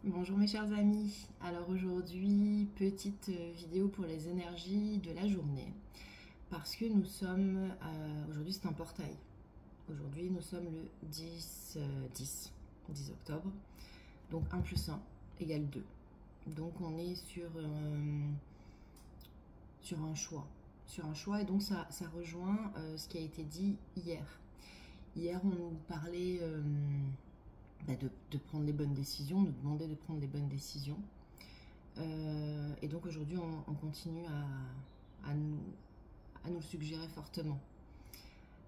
Bonjour mes chers amis, alors aujourd'hui petite vidéo pour les énergies de la journée parce que nous sommes, aujourd'hui c'est un portail, aujourd'hui nous sommes le 10 octobre, donc 1 plus 1 égale 2, donc on est sur un choix et donc ça rejoint ce qui a été dit hier on nous parlait de prendre les bonnes décisions, nous demander de prendre les bonnes décisions. Et donc aujourd'hui, on continue à nous le suggérer fortement.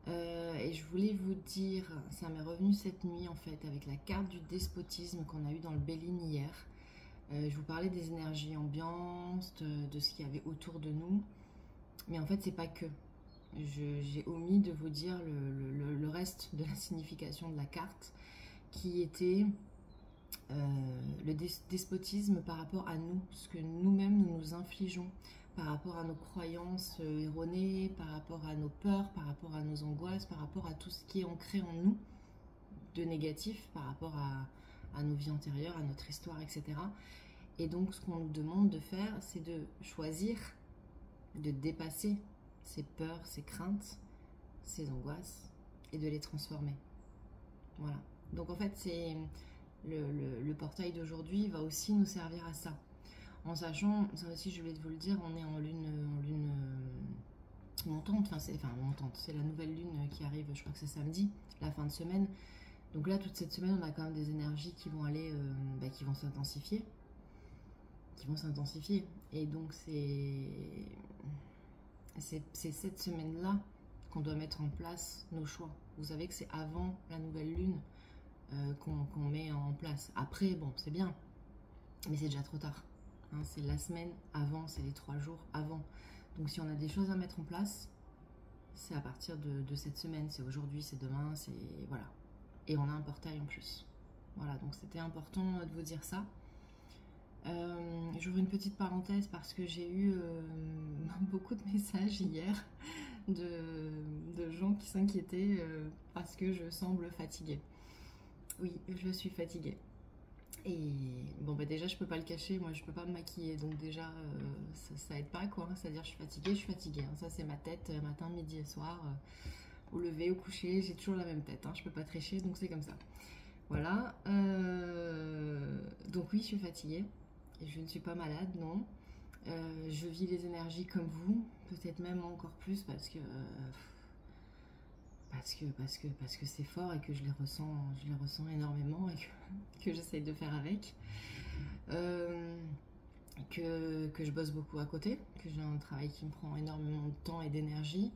Et je voulais vous dire, ça m'est revenu cette nuit en fait, avec la carte du despotisme qu'on a eu dans le Béline hier. Je vous parlais des énergies ambiantes, de ce qu'il y avait autour de nous. Mais en fait, c'est pas que. J'ai omis de vous dire le reste de la signification de la carte, qui était le despotisme par rapport à nous, ce que nous-mêmes nous nous infligeons, par rapport à nos croyances erronées, par rapport à nos peurs, par rapport à nos angoisses, par rapport à tout ce qui est ancré en nous de négatif, par rapport à nos vies antérieures, à notre histoire, etc. Et donc ce qu'on nous demande de faire, c'est de choisir, de dépasser ces peurs, ces craintes, ces angoisses, et de les transformer. Voilà. Donc en fait, c'est le portail d'aujourd'hui va aussi nous servir à ça. En sachant, ça aussi je voulais vous le dire, on est en lune montante, montante, c'est la nouvelle lune qui arrive, je crois que c'est samedi, la fin de semaine. Donc là, toute cette semaine, on a quand même des énergies qui vont aller, qui vont s'intensifier. Et donc c'est cette semaine-là qu'on doit mettre en place nos choix. Vous savez que c'est avant la nouvelle lune qu'on met en place. Après, bon, c'est bien, mais c'est déjà trop tard. Hein, c'est la semaine avant, c'est les 3 jours avant. Donc si on a des choses à mettre en place, c'est à partir de cette semaine. C'est aujourd'hui, c'est demain, c'est... Voilà. Et on a un portail en plus. Voilà, donc c'était important de vous dire ça. J'ouvre une petite parenthèse parce que j'ai eu beaucoup de messages hier de gens qui s'inquiétaient parce que je semble fatiguée. Oui, je suis fatiguée. Et bon, bah déjà, je peux pas le cacher, moi je peux pas me maquiller, donc déjà, ça aide pas quoi. C'est-à-dire, je suis fatiguée. Hein. Ça, c'est ma tête, matin, midi et soir. Au lever, au coucher, j'ai toujours la même tête. Hein. Je peux pas tricher, donc c'est comme ça. Voilà. Donc, oui, je suis fatiguée. Et je ne suis pas malade, non. Je vis les énergies comme vous, peut-être même encore plus parce que c'est fort et que je les ressens énormément et que j'essaye de faire avec. Que je bosse beaucoup à côté, que j'ai un travail qui me prend énormément de temps et d'énergie.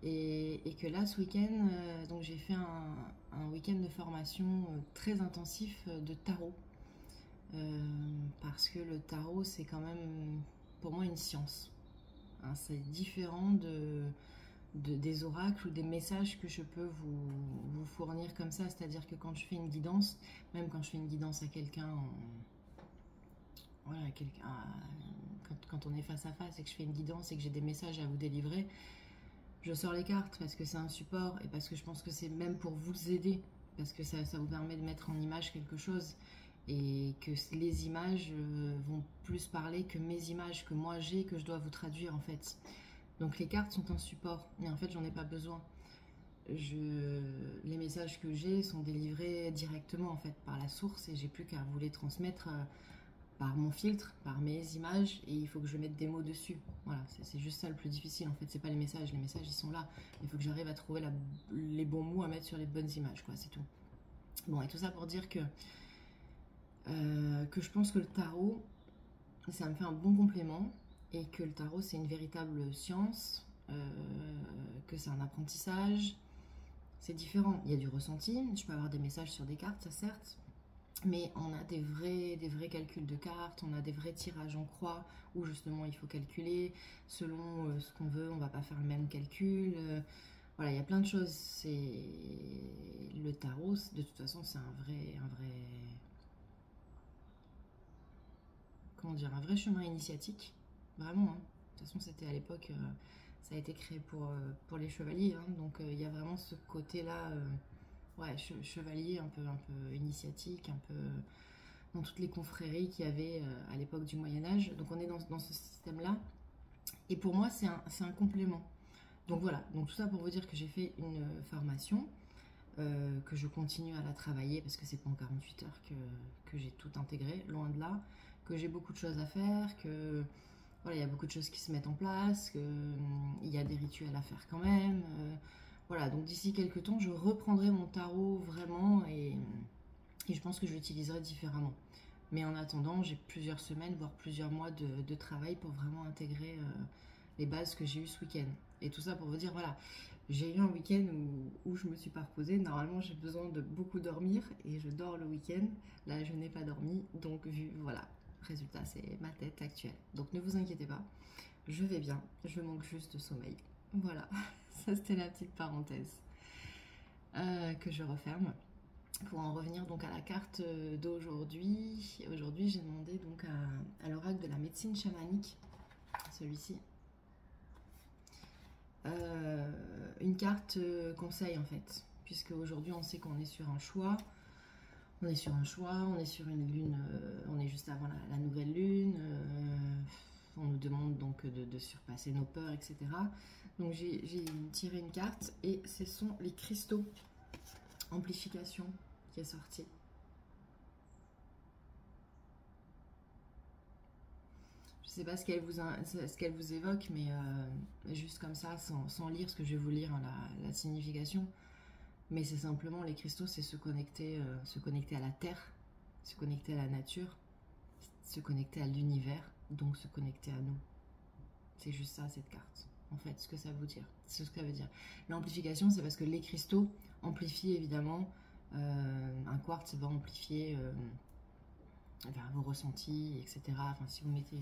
Et que là, ce week-end, donc j'ai fait un week-end de formation très intensif de tarot. Parce que le tarot, c'est quand même pour moi une science. Hein, c'est différent des oracles ou des messages que je peux vous fournir comme ça. C'est-à-dire que quand je fais une guidance, même quand je fais une guidance à quelqu'un, voilà, quand on est face à face et que je fais une guidance et que j'ai des messages à vous délivrer, je sors les cartes parce que c'est un support et parce que je pense que c'est même pour vous aider, parce que ça vous permet de mettre en image quelque chose et que les images vont plus parler que mes images que moi j'ai, que je dois vous traduire en fait. Donc les cartes sont un support, mais en fait j'en ai pas besoin. Les messages que j'ai sont délivrés directement en fait par la source et j'ai plus qu'à vous les transmettre par mon filtre, par mes images, et il faut que je mette des mots dessus. Voilà, c'est juste ça le plus difficile en fait, c'est pas les messages ils sont là, il faut que j'arrive à trouver les bons mots à mettre sur les bonnes images, quoi, c'est tout. Bon, et tout ça pour dire que je pense que le tarot, ça me fait un bon complément, et que le tarot c'est une véritable science, que c'est un apprentissage, c'est différent, il y a du ressenti, je peux avoir des messages sur des cartes, ça certes, mais on a des vrais calculs de cartes, on a des vrais tirages en croix où justement il faut calculer selon ce qu'on veut, on va pas faire le même calcul. Voilà, il y a plein de choses. C'est le tarot, de toute façon, c'est comment dire, un vrai chemin initiatique, vraiment. Hein. De toute façon, c'était à l'époque, ça a été créé pour les chevaliers, hein, donc il y a vraiment ce côté-là. Ouais, chevalier un peu initiatique, un peu dans toutes les confréries qu'il y avait à l'époque du Moyen-Âge. Donc on est dans ce système-là. Et pour moi, c'est un complément. Donc voilà, donc tout ça pour vous dire que j'ai fait une formation, que je continue à la travailler parce que c'est pas en 48 heures que j'ai tout intégré, loin de là, que j'ai beaucoup de choses à faire, que voilà, il y a beaucoup de choses qui se mettent en place, qu'il y a des rituels à faire quand même. Voilà, donc d'ici quelques temps, je reprendrai mon tarot vraiment et je pense que je l'utiliserai différemment. Mais en attendant, j'ai plusieurs semaines, voire plusieurs mois de travail pour vraiment intégrer les bases que j'ai eues ce week-end. Et tout ça pour vous dire, voilà, j'ai eu un week-end où je me suis pas reposée. Normalement, j'ai besoin de beaucoup dormir et je dors le week-end. Là, je n'ai pas dormi, donc voilà. Résultat, c'est ma tête actuelle. Donc ne vous inquiétez pas, je vais bien, je manque juste de sommeil. Voilà, ça c'était la petite parenthèse que je referme. Pour en revenir donc à la carte d'aujourd'hui, aujourd'hui j'ai demandé donc à l'oracle de la médecine chamanique, celui-ci, une carte conseil en fait, puisque aujourd'hui on sait qu'on est sur un choix, on est sur une lune, on est juste avant la nouvelle lune, on nous demande donc de surpasser nos peurs, etc. Donc j'ai tiré une carte et ce sont les cristaux amplification qui est sorti. Je sais pas ce qu'elle vous évoque, mais juste comme ça, sans lire ce que je vais vous lire, hein, la signification. Mais c'est simplement, les cristaux, c'est se connecter à la terre, se connecter à la nature, se connecter à l'univers, donc se connecter à nous. C'est juste ça, cette carte. En fait, ce que ça veut dire. C'est ce que ça veut dire. L'amplification, c'est parce que les cristaux amplifient évidemment. Un quartz va amplifier vos ressentis, etc. Enfin, si vous mettez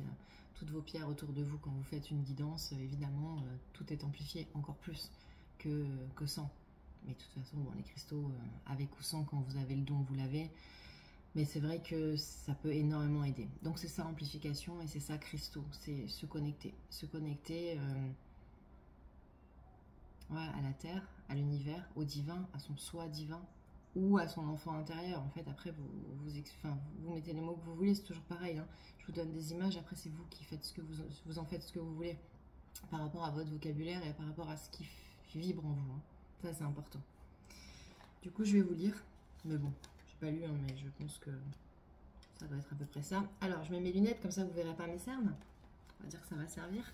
toutes vos pierres autour de vous quand vous faites une guidance, évidemment, tout est amplifié encore plus que sans. Mais de toute façon, bon, les cristaux, avec ou sans, quand vous avez le don, vous l'avez. Mais c'est vrai que ça peut énormément aider. Donc c'est ça, amplification, et c'est ça, cristaux. C'est se connecter. Se connecter à la terre, à l'univers, au divin, à son soi divin, ou à son enfant intérieur. En fait, après, vous mettez les mots que vous voulez, c'est toujours pareil. Hein. Je vous donne des images, après c'est vous qui faites vous en faites ce que vous voulez, par rapport à votre vocabulaire et par rapport à ce qui vibre en vous. Hein. Ça, c'est important. Du coup, je vais vous lire, mais bon, j'ai pas lu, hein, mais je pense que ça doit être à peu près ça. Alors, je mets mes lunettes, comme ça vous verrez pas mes cernes. On va dire que ça va servir.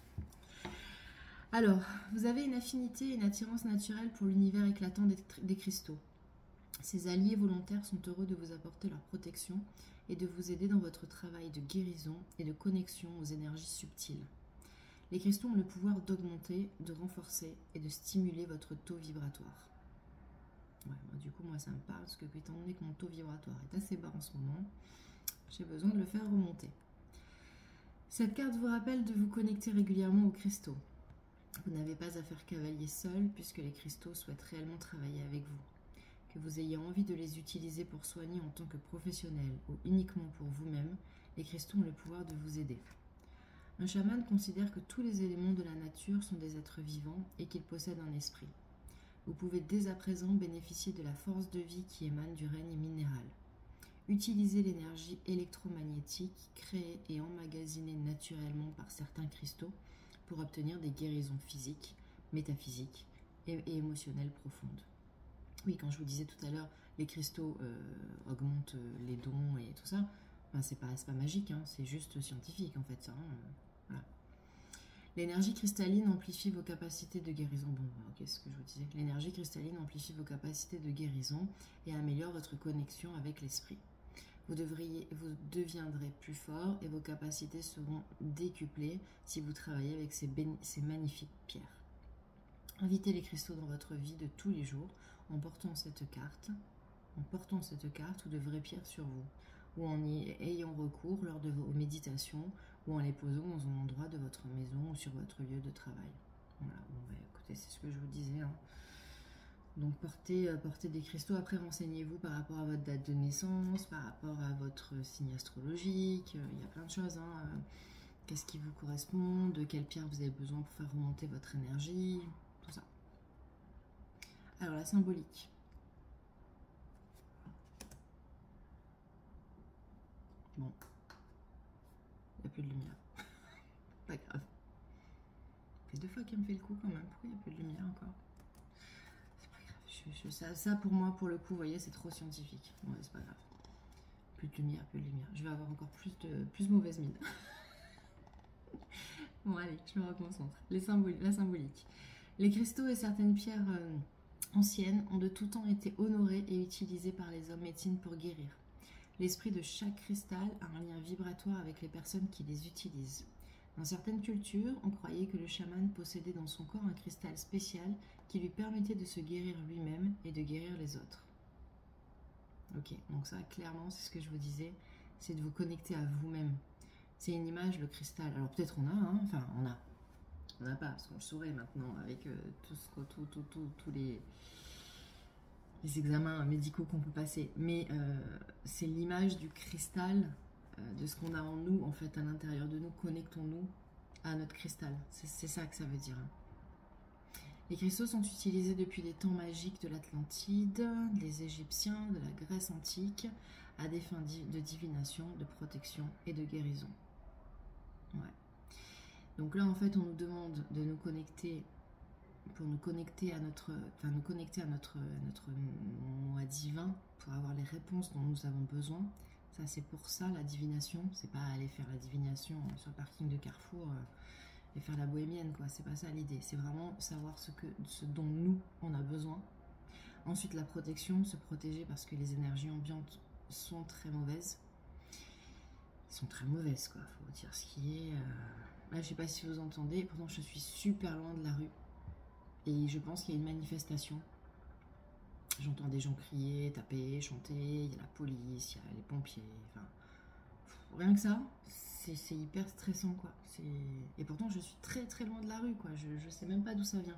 Alors, vous avez une affinité, une attirance naturelle pour l'univers éclatant des cristaux. Ces alliés volontaires sont heureux de vous apporter leur protection et de vous aider dans votre travail de guérison et de connexion aux énergies subtiles. Les cristaux ont le pouvoir d'augmenter, de renforcer et de stimuler votre taux vibratoire. Ouais, du coup, moi ça me parle parce que étant donné que mon taux vibratoire est assez bas en ce moment, j'ai besoin de le faire remonter. Cette carte vous rappelle de vous connecter régulièrement aux cristaux. Vous n'avez pas à faire cavalier seul puisque les cristaux souhaitent réellement travailler avec vous. Que vous ayez envie de les utiliser pour soigner en tant que professionnel ou uniquement pour vous-même, les cristaux ont le pouvoir de vous aider. Un chaman considère que tous les éléments de la nature sont des êtres vivants et qu'ils possèdent un esprit. Vous pouvez dès à présent bénéficier de la force de vie qui émane du règne minéral. Utilisez l'énergie électromagnétique créée et emmagasinée naturellement par certains cristaux pour obtenir des guérisons physiques, métaphysiques et émotionnelles profondes. Oui, quand je vous disais tout à l'heure, les cristaux augmentent les dons et tout ça, ben, c'est pas magique, hein, c'est juste scientifique en fait. Voilà. L'énergie cristalline amplifie vos capacités de guérison. Bon, ok, c'est ce que je vous disais. L'énergie cristalline amplifie vos capacités de guérison et améliore votre connexion avec l'esprit. Vous deviendrez plus fort et vos capacités seront décuplées si vous travaillez avec ces magnifiques pierres. Invitez les cristaux dans votre vie de tous les jours en portant cette carte ou de vraies pierres sur vous, ou en y ayant recours lors de vos méditations, ou en les posant dans un endroit de votre maison ou sur votre lieu de travail. Voilà, bon, bah, écoutez, c'est ce que je vous disais. Hein. Donc portez des cristaux, après renseignez-vous par rapport à votre date de naissance, par rapport à votre signe astrologique, il y a plein de choses. Hein. Qu'est-ce qui vous correspond, de quelle pierre vous avez besoin pour faire remonter votre énergie, tout ça. Alors la symbolique. Bon, il n'y a plus de lumière. Pas grave. Ça fait 2 fois qu'elle me fait le coup quand même. Pourquoi il n'y a plus de lumière encore? C'est pas grave. Ça, pour moi, pour le coup, vous voyez, c'est trop scientifique. Ouais, c'est pas grave. Plus de lumière, plus de lumière. Je vais avoir encore plus mauvaise mine. Bon, allez, je me reconcentre. La symbolique. Les cristaux et certaines pierres anciennes ont de tout temps été honorés et utilisés par les hommes médecines pour guérir. L'esprit de chaque cristal a un lien vibratoire avec les personnes qui les utilisent. Dans certaines cultures, on croyait que le chaman possédait dans son corps un cristal spécial qui lui permettait de se guérir lui-même et de guérir les autres. Ok, donc ça, clairement, c'est ce que je vous disais, c'est de vous connecter à vous-même. C'est une image, le cristal. Alors peut-être on a, hein, enfin on n'a pas, parce qu'on le saurait maintenant avec tous les examens médicaux qu'on peut passer. Mais c'est l'image du cristal, de ce qu'on a en nous, en fait, à l'intérieur de nous. Connectons-nous à notre cristal. C'est ça que ça veut dire. Les cristaux sont utilisés depuis les temps magiques de l'Atlantide, des Égyptiens, de la Grèce antique, à des fins de divination, de protection et de guérison. Ouais. Donc là, en fait, on nous demande de nous connecter, pour nous connecter à notre moi divin, pour avoir les réponses dont nous avons besoin. Ça, c'est pour ça la divination. C'est pas aller faire la divination sur le parking de Carrefour et faire la bohémienne, quoi. C'est pas ça l'idée. C'est vraiment savoir ce dont nous on a besoin. Ensuite, la protection, se protéger parce que les énergies ambiantes sont très mauvaises. Sont très mauvaises, quoi. Faut dire ce qui est. Là, je sais pas si vous entendez. Pourtant, je suis super loin de la rue. Et je pense qu'il y a une manifestation. J'entends des gens crier, taper, chanter. Il y a la police, il y a les pompiers. Enfin, rien que ça, c'est hyper stressant, quoi. Et pourtant, je suis très très loin de la rue, quoi. Je sais même pas d'où ça vient.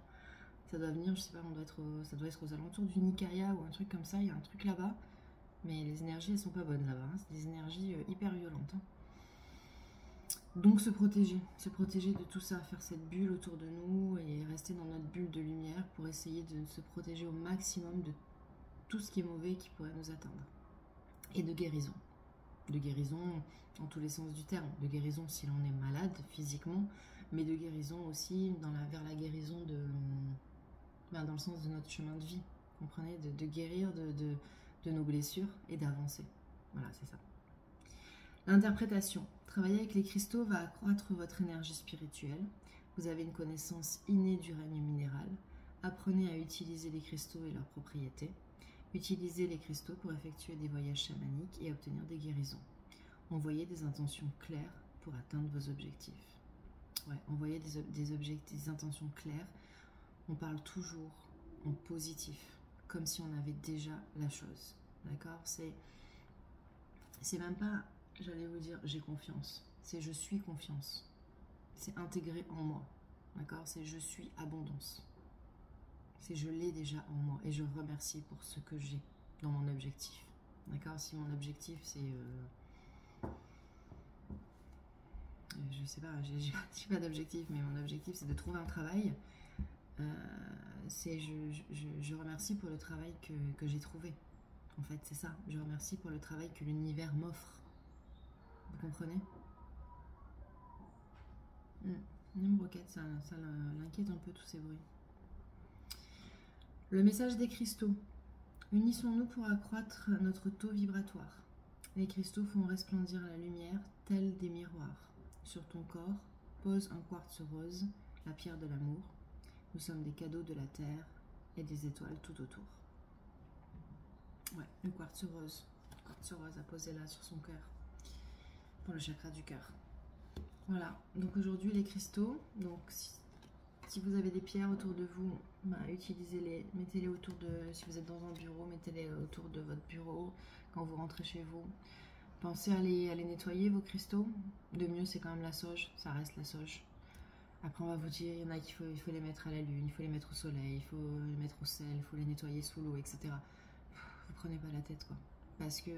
Ça doit venir, je sais pas, ça doit être aux alentours du Nikaya ou un truc comme ça. Il y a un truc là-bas. Mais les énergies, elles sont pas bonnes là-bas. Hein. C'est des énergies hyper violentes. Hein. Donc se protéger de tout ça, faire cette bulle autour de nous et rester dans notre bulle de lumière pour essayer de se protéger au maximum de tout ce qui est mauvais qui pourrait nous atteindre. Et de guérison. De guérison dans tous les sens du terme. De guérison si l'on est malade physiquement, mais de guérison aussi vers la guérison dans le sens de notre chemin de vie. Vous comprenez, de guérir de nos blessures et d'avancer. Voilà, c'est ça. L'interprétation. Travailler avec les cristaux va accroître votre énergie spirituelle. Vous avez une connaissance innée du règne minéral. Apprenez à utiliser les cristaux et leurs propriétés. Utilisez les cristaux pour effectuer des voyages chamaniques et obtenir des guérisons. Envoyez des intentions claires pour atteindre vos objectifs. Ouais, envoyez des intentions claires. On parle toujours en positif, comme si on avait déjà la chose. D'accord ? C'est même pas, j'allais vous dire, j'ai confiance. C'est je suis confiance. C'est intégré en moi. D'accord ? C'est je suis abondance. C'est je l'ai déjà en moi. Et je remercie pour ce que j'ai dans mon objectif. D'accord ? Si mon objectif, c'est... je sais pas, j'ai pas d'objectif, mais mon objectif, c'est de trouver un travail. Je remercie pour le travail que j'ai trouvé. En fait, c'est ça. Je remercie pour le travail que l'univers m'offre. Vous comprenez ? Une roquette, ça l'inquiète un peu, tous ces bruits. Le message des cristaux. Unissons-nous pour accroître notre taux vibratoire. Les cristaux font resplendir la lumière telle des miroirs. Sur ton corps, pose un quartz rose, la pierre de l'amour. Nous sommes des cadeaux de la terre et des étoiles tout autour. Ouais, le quartz rose. Le quartz rose à poser là sur son cœur. Pour le chakra du cœur. Voilà, donc aujourd'hui les cristaux. Donc si vous avez des pierres autour de vous, utilisez-les, mettez-les autour de, si vous êtes dans un bureau, mettez-les autour de votre bureau quand vous rentrez chez vous. Pensez à les nettoyer, vos cristaux. De mieux, c'est quand même la sauge, ça reste la sauge. Après, on va vous dire, il y en a qu'il faut les mettre à la lune, il faut les mettre au soleil, il faut les mettre au sel, il faut les nettoyer sous l'eau, etc. Vous prenez pas la tête, quoi. Parce que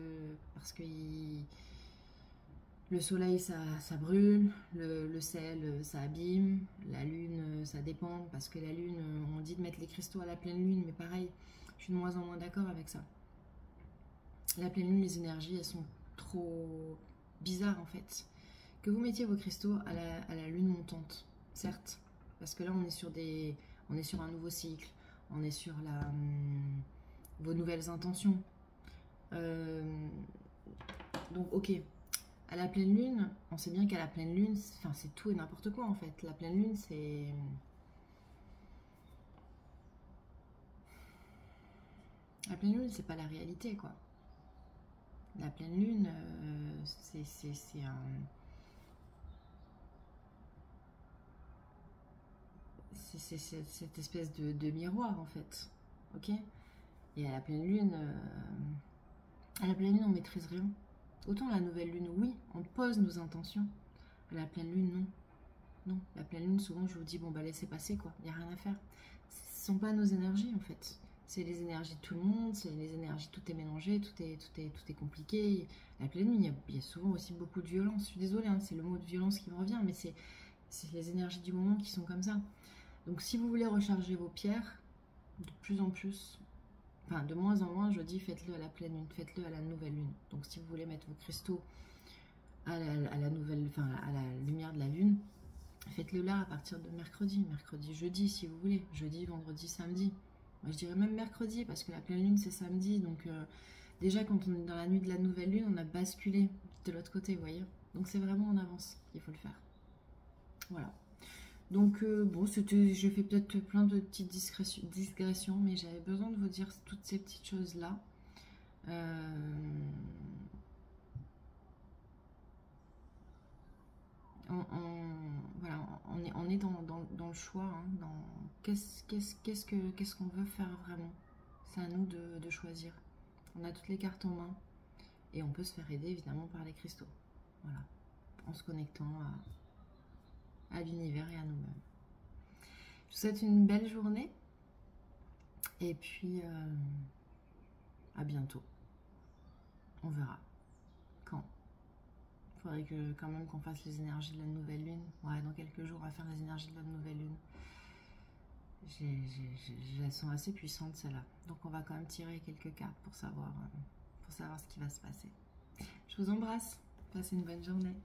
le soleil, ça brûle, le sel, ça abîme, la lune, ça dépend, parce que la lune, on dit de mettre les cristaux à la pleine lune, mais pareil, je suis de moins en moins d'accord avec ça. La pleine lune, les énergies, elles sont trop bizarre en fait. Que vous mettiez vos cristaux à la lune montante, certes, parce que là on est sur un nouveau cycle, on est sur vos nouvelles intentions. Donc ok, à la pleine lune, on sait bien qu'à la pleine lune, enfin c'est tout et n'importe quoi en fait. La pleine lune, c'est... La pleine lune, c'est pas la réalité quoi. La pleine lune, c'est un... C'est cette espèce de miroir en fait. Ok. Et à la pleine lune, on maîtrise rien. Autant la nouvelle lune, oui, on pose nos intentions. À la pleine lune, non. Non, la pleine lune, souvent je vous dis, bon bah laissez passer quoi, il n'y a rien à faire. Ce ne sont pas nos énergies en fait. C'est les énergies de tout le monde, c'est les énergies, tout est mélangé, tout est compliqué. La pleine lune, il y a souvent aussi beaucoup de violence. Je suis désolée, hein, c'est le mot de violence qui me revient, mais c'est les énergies du moment qui sont comme ça. Donc si vous voulez recharger vos pierres, de plus en plus, enfin de moins en moins, je dis faites-le à la pleine lune, faites-le à la nouvelle lune. Donc si vous voulez mettre vos cristaux à la nouvelle, enfin à la lumière de la lune, faites-le là à partir de mercredi, jeudi si vous voulez, jeudi, vendredi, samedi. Moi je dirais même mercredi parce que la pleine lune c'est samedi, donc déjà quand on est dans la nuit de la nouvelle lune, on a basculé de l'autre côté, vous voyez. Donc c'est vraiment en avance qu'il faut le faire. Voilà. Donc bon, je fais peut-être plein de petites digressions, mais j'avais besoin de vous dire toutes ces petites choses-là. Voilà, on est dans le choix, hein, dans qu'est-ce qu'on veut faire vraiment. C'est à nous de choisir. On a toutes les cartes en main et on peut se faire aider évidemment par les cristaux. Voilà, en se connectant à l'univers et à nous-mêmes. Je vous souhaite une belle journée et puis à bientôt. On verra quand. Il faudrait quand même qu'on fasse les énergies de la nouvelle lune. Ouais, dans quelques jours, on va faire les énergies de la nouvelle lune. Elles sont assez puissantes, celles-là. Donc on va quand même tirer quelques cartes pour savoir ce qui va se passer. Je vous embrasse. Passez une bonne journée.